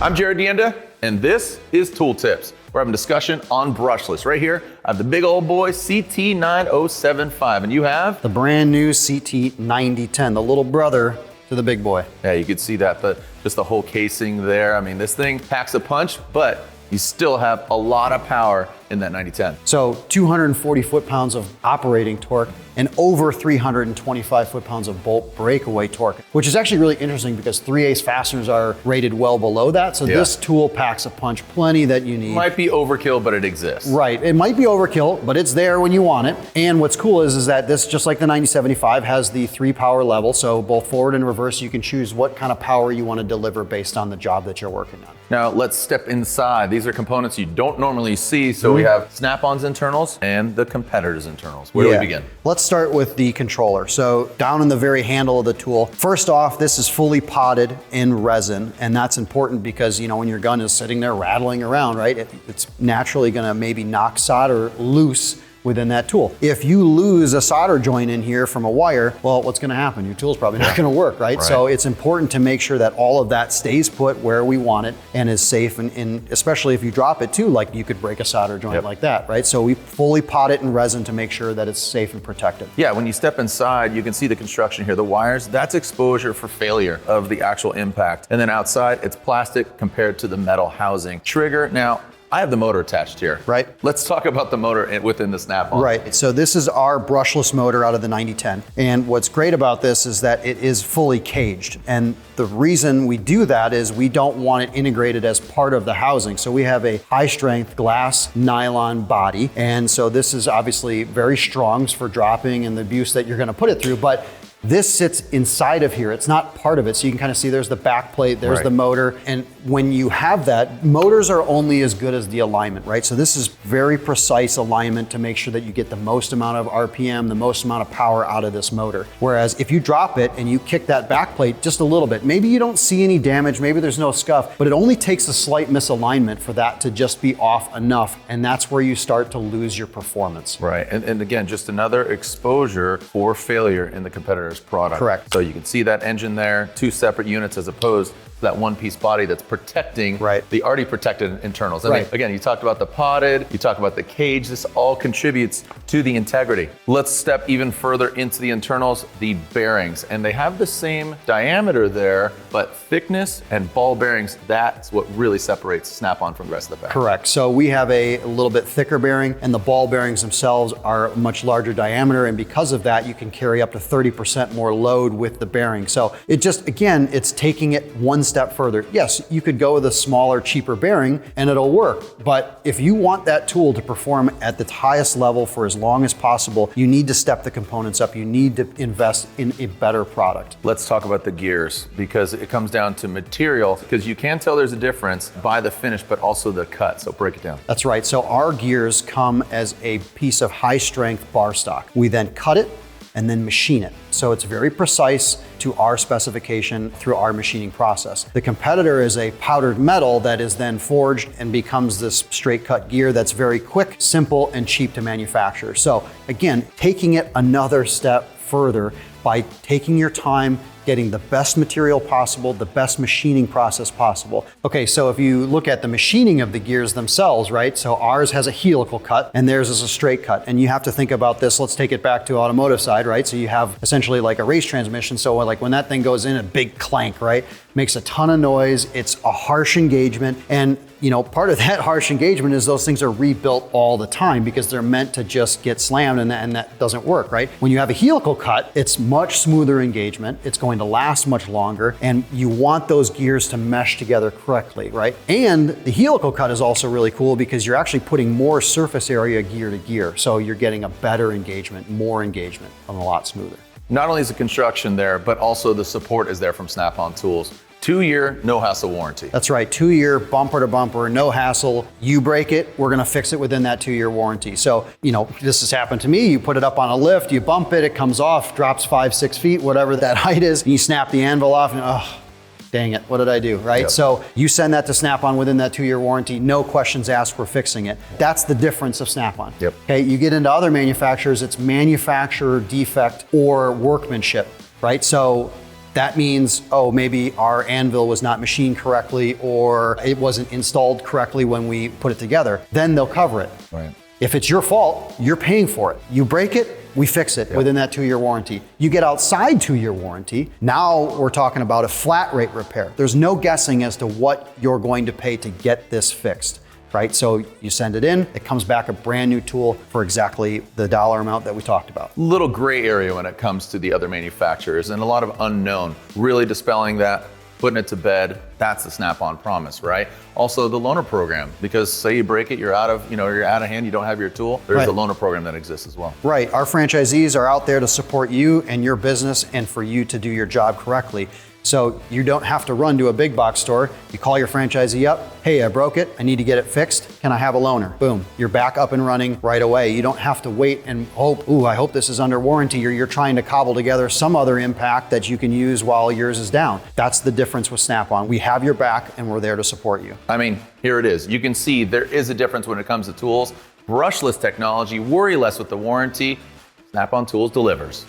I'm Jared Dienda, and this is Tool Tips. We're having a discussion on brushless. Right here, I have the big old boy CT9075, and you have? The brand new CT9010, the little brother to the big boy. Yeah, you could see that, just the whole casing there. I mean, this thing packs a punch, but you still have a lot of power in that 9010. So 240 foot-pounds of operating torque and over 325 foot-pounds of bolt breakaway torque, which is actually really interesting because 3/8 fasteners are rated well below that. So this tool packs a punch, plenty that you need. Might be overkill, but it exists. Right, it might be overkill, but it's there when you want it. And what's cool is that this, just like the 9075, has the 3 power levels. So both forward and reverse, you can choose what kind of power you want to deliver based on the job that you're working on. Now let's step inside. These are components you don't normally see. So we have Snap-on's internals and the competitor's internals. Where do we begin? Let's start with the controller. So down in the very handle of the tool, first off, this is fully potted in resin. And that's important because, you know, when your gun is sitting there rattling around, right, it's naturally gonna maybe knock solder loose within that tool. If you lose a solder joint in here from a wire, well, what's gonna happen? Your tool's probably not gonna work, right? So it's important to make sure that all of that stays put where we want it and is safe, and especially if you drop it too, like you could break a solder joint like that, right? So we fully pot it in resin to make sure that it's safe and protected. Yeah, when you step inside, you can see the construction here. The wires, that's exposure for failure of the actual impact. And then outside, it's plastic compared to the metal housing. Trigger, now, I have the motor attached here. Right. Let's talk about the motor within the Snap-on. Right, so this is our brushless motor out of the 9010. And what's great about this is that it is fully caged. And the reason we do that is we don't want it integrated as part of the housing. So we have a high strength glass nylon body. And so this is obviously very strong for dropping and the abuse that you're gonna put it through. But this sits inside of here. It's not part of it. So you can kind of see there's the back plate, there's the motor. And when you have that, motors are only as good as the alignment, right? So this is very precise alignment to make sure that you get the most amount of RPM, the most amount of power out of this motor. Whereas if you drop it and you kick that back plate just a little bit, maybe you don't see any damage, maybe there's no scuff, but it only takes a slight misalignment for that to just be off enough. And that's where you start to lose your performance. Right, and again, just another exposure for failure in the competitor's product. Correct. So you can see that engine there, 2 separate units as opposed to that one-piece body that's protecting the already protected internals. I mean, again, you talked about the potted, you talked about the cage, this all contributes to the integrity. Let's step even further into the internals, the bearings. And they have the same diameter there, but thickness and ball bearings, that's what really separates Snap-on from the rest of the pack. Correct, so we have a little bit thicker bearing and the ball bearings themselves are much larger diameter, and because of that, you can carry up to 30% more load with the bearing. So it just, again, it's taking it one step further. Yes, you could go with a smaller, cheaper bearing and it'll work. But if you want that tool to perform at the highest level for as long as possible, you need to step the components up. You need to invest in a better product. Let's talk about the gears, because it comes down to material, because you can tell there's a difference by the finish, but also the cut. So break it down. That's right. So our gears come as a piece of high strength bar stock. We then cut it and then machine it. So it's very precise to our specification through our machining process. The competitor is a powdered metal that is then forged and becomes this straight cut gear that's very quick, simple, and cheap to manufacture. So again, taking it another step further by taking your time, getting the best material possible, the best machining process possible. Okay, so if you look at the machining of the gears themselves, right? So ours has a helical cut and theirs is a straight cut. And you have to think about this, let's take it back to automotive side, right? So you have essentially like a race transmission. So like when that thing goes in, a big clank, right? Makes a ton of noise, it's a harsh engagement. And you know, part of that harsh engagement is those things are rebuilt all the time because they're meant to just get slammed, and that doesn't work, right? When you have a helical cut, it's much smoother engagement, it's going to last much longer, and you want those gears to mesh together correctly, right? And the helical cut is also really cool because you're actually putting more surface area gear to gear, so you're getting a better engagement, more engagement, and a lot smoother. Not only is the construction there, but also the support is there from Snap-on Tools. 2-year, no hassle warranty. That's right, 2-year, bumper to bumper, no hassle. You break it, we're gonna fix it within that 2-year warranty. So, you know, this has happened to me. You put it up on a lift, you bump it, it comes off, drops 5-6 feet, whatever that height is, and you snap the anvil off and dang it, what did I do, right? So you send that to Snap-on within that 2-year warranty, no questions asked, we're fixing it. That's the difference of Snap-on. Okay, you get into other manufacturers, it's manufacturer defect or workmanship, right? So That means, oh, maybe our anvil was not machined correctly or it wasn't installed correctly when we put it together. Then they'll cover it. Right. If it's your fault, you're paying for it. You break it, we fix it within that 2-year warranty. You get outside 2-year warranty, now we're talking about a flat rate repair. There's no guessing as to what you're going to pay to get this fixed. Right? So you send it in, it comes back a brand new tool for exactly the dollar amount that we talked about. Little gray area when it comes to the other manufacturers and a lot of unknown. Really dispelling that, putting it to bed, that's the Snap-on promise, right? Also the loaner program, because say you break it, you're out of hand, you don't have your tool, there's the loaner program that exists as well. Right, our franchisees are out there to support you and your business and for you to do your job correctly. So you don't have to run to a big box store. You call your franchisee up, hey, I broke it, I need to get it fixed. Can I have a loaner? Boom, you're back up and running right away. You don't have to wait and hope, I hope this is under warranty, or you're trying to cobble together some other impact that you can use while yours is down. That's the difference with Snap-on. We have your back and we're there to support you. I mean, here it is. You can see there is a difference when it comes to tools. Brushless technology, worry less with the warranty. Snap-on Tools delivers.